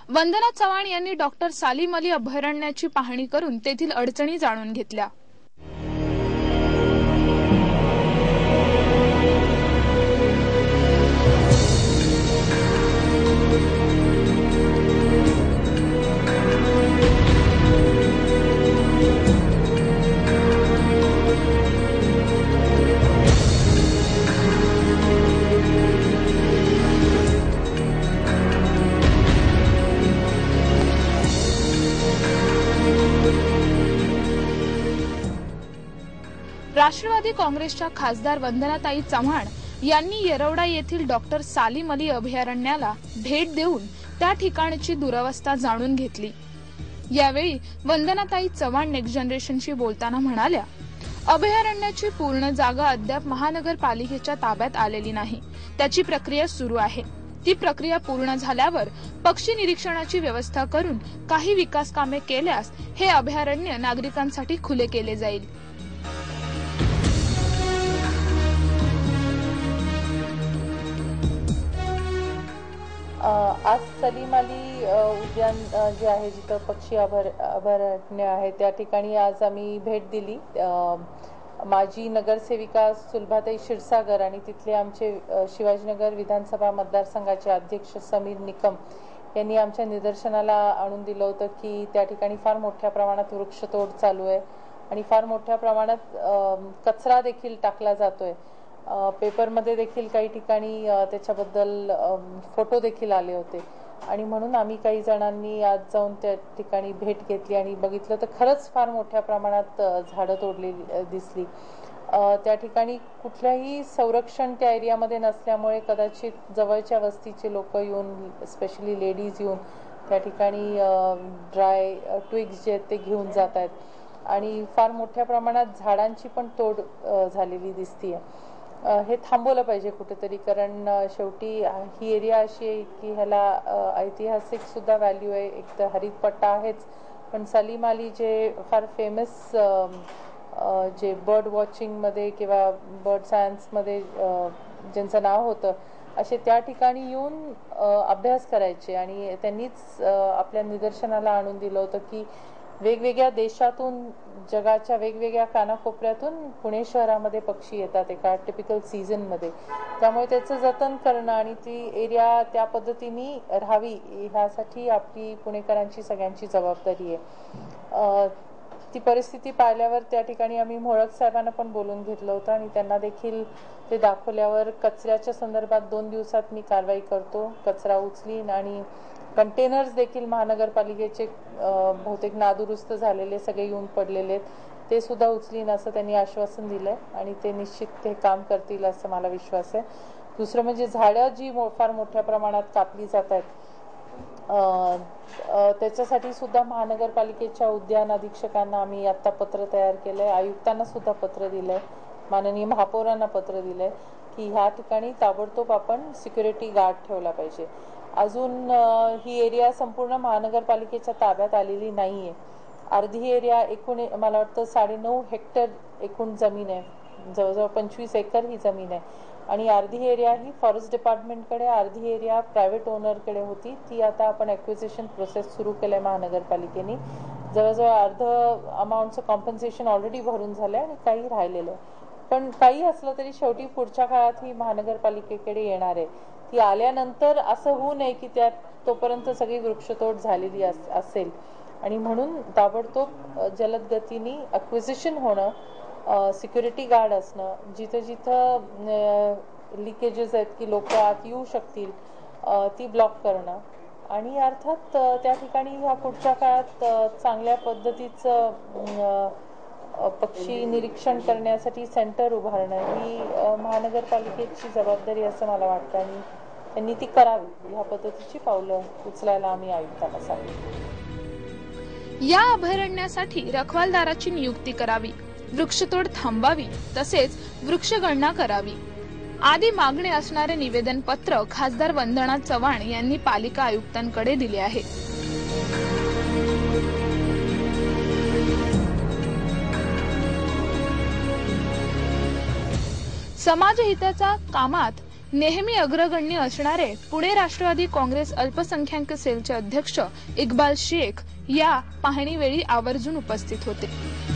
वंदना चव्हाण यांनी डॉक्टर सालीम अली अभयारण्याची पाहणी करून तेथील अडचणी जाणून घेतल्या। राष्ट्रवादी काँग्रेसच्या खासदार वंदनाताई चव्हाण यांनी येरवडा येथील डॉक्टर सालीम अली अभयारण्याला भेट देऊन त्या ठिकाणची दुरवस्था जाणून घेतली। यावेळी वंदनाताई चव्हाण नेक्स्ट जनरेशनशी बोलताना म्हणाल्या, अभयारण्याची पूर्ण जागा अद्याप महानगरपालिकेच्या ताब्यात आलेली नाही, त्याची प्रक्रिया सुरू आहे। ती प्रक्रिया पूर्ण झाल्यावर पक्षी निरीक्षणाची व्यवस्था करून काही विकास कामे केल्यास हे अभयारण्य नागरिकांसाठी खुले केले जाईल। आज सलीम अली उद्यान जे आहे, जिथं पक्षी अभयारण्य आहे, त्या ठिकाणी आज आम्ही भेट दिली। माजी नगरसेविका सुलभाताई क्षीरसागर आणि तिथले आमचे शिवाजीनगर विधानसभा मतदारसंघाचे अध्यक्ष समीर निकम यांनी आमच्या निदर्शनाला आणून दिलं होतं की त्या ठिकाणी फार मोठ्या प्रमाणात वृक्षतोड चालू आहे आणि फार मोठ्या प्रमाणात कचरा देखील टाकला जातोय। पेपरमध्ये देखील काही ठिकाणी त्याच्याबद्दल फोटो देखील आले होते आणि म्हणून आम्ही काही जणांनी आज जाऊन त्या ठिकाणी भेट घेतली आणि बघितलं तर खरंच फार मोठ्या प्रमाणात झाडं तोडलेली दिसली। त्या ठिकाणी कुठल्याही संरक्षण त्या एरियामध्ये नसल्यामुळे कदाचित जवळच्या वस्तीचे लोक येऊन, स्पेशली लेडीज येऊन त्या ठिकाणी ड्राय ट्विग्स जे आहेत ते घेऊन जात आहेत आणि फार मोठ्या प्रमाणात झाडांची पण तोड झालेली दिसतीये। हे थांबवलं पाहिजे कुठेतरी, कारण शेवटी ही एरिया अशी आहे की ह्याला ऐतिहासिक सुद्धा व्हॅल्यू आहे। एक तर हरित पट्टा आहेच, पण सलीम अली जे फार फेमस जे बर्ड वॉचिंग मध्ये किंवा बर्ड सायन्स मध्ये ज्यांचं नाव होतं, असे त्या ठिकाणी येऊन अभ्यास करायचे आणि त्यांनीच आपल्या निदर्शनाला आणून दिलं होतं की वेगवेगळ्या देशातून, जगाच्या वेगवेगळ्या कानाकोपऱ्यातून पुणे शहरामध्ये पक्षी येतात एका टिपिकल सीझन मध्ये। त्यामुळे त्याचं जतन करणं आणि ती एरिया त्या पद्धतीने राहावी ह्यासाठी आपली पुणेकरांची सगळ्यांची जबाबदारी आहे। ती परिस्थिती पाहिल्यावर त्या ठिकाणी आम्ही मोळक साहेबांना पण बोलून घेतलं होतं आणि त्यांना देखील ते दाखवल्यावर कचऱ्याच्या संदर्भात 2 दिवसात मी कारवाई करतो, कचरा उचलीन आणि कंटेनर्स देखील महानगरपालिकेचे बहुतेक नादुरुस्त झालेले सगळे येऊन पडलेले ते सुद्धा उचलीन असं त्यांनी आश्वासन दिलंय आणि ते निश्चित ते काम करतील असं मला विश्वास आहे। दुसरं म्हणजे झाडं जी फार मोठ्या प्रमाणात कापली जात आहेत, त्याच्यासाठी सुद्धा महानगरपालिकेच्या उद्यान अधीक्षकांना आम्ही आता पत्र तयार केलंय, आयुक्तांना सुद्धा पत्र दिलंय, माननीय महापौरांना पत्र दिलंय की ह्या ठिकाणी ताबडतोब आपण सिक्युरिटी गार्ड ठेवला पाहिजे। अजून ही एरिया संपूर्ण महानगरपालिकेच्या ताब्यात आलेली नाहीये। अर्धी एरिया एकूण मला वाटतं 9.5 हेक्टर एकूण जमीन आहे, जवळजवळ 25 एकर ही जमीन आहे आणि अर्धी एरिया ही फॉरेस्ट डिपार्टमेंटकडे, अर्धी एरिया प्रायव्हेट ओनरकडे होती। ती आता आपण ॲक्विजिशन प्रोसेस सुरू केलंय महानगरपालिकेने। जवळजवळ अर्ध अमाऊंटचं कॉम्पन्सेशन ऑलरेडी भरून झालंय आणि काही राहिलेलं आहे, पण काही असलं तरी शेवटी पुढच्या काळात ही महानगरपालिकेकडे येणार आहे। ती आल्यानंतर असं होऊ नये की त्यात तोपर्यंत सगळी वृक्षतोड झालेली असेल आणि म्हणून ताबडतोब जलद गतीने ॲक्विजिशन होणं, सिक्युरिटी गार्ड असणं, जिथं जिथं लिकेजेस आहेत की लोक आत येऊ शकतील ती ब्लॉक करणं आणि अर्थात त्या ठिकाणी ह्या पुढच्या काळात चांगल्या पद्धतीचं पक्षी निरीक्षण करण्यासाठी सेंटर उभारणं ही महानगरपालिकेची जबाबदारी असं मला वाटतं आणि त्यांनी ती करावी। ह्या पद्धतीची पावलं उचलायला आम्ही आयुक्तांना सांगितलं। या अभयारण्यासाठी रखवालदाराची नियुक्ती करावी, वृक्षतोड थांबावी, तसेच वृक्षगणना करावी आदी मागणे असणारे निवेदन पत्र खासदार वंदना चव्हाण यांनी पालिका आयुक्तांकडे दिले आहे। समाजहिताच्या कामात नेहमी अग्रगण्य असणारे पुणे राष्ट्रवादी काँग्रेस अल्पसंख्याक सेलचे अध्यक्ष इक्बाल शेख या पाहणीवेळी आवर्जून उपस्थित होते।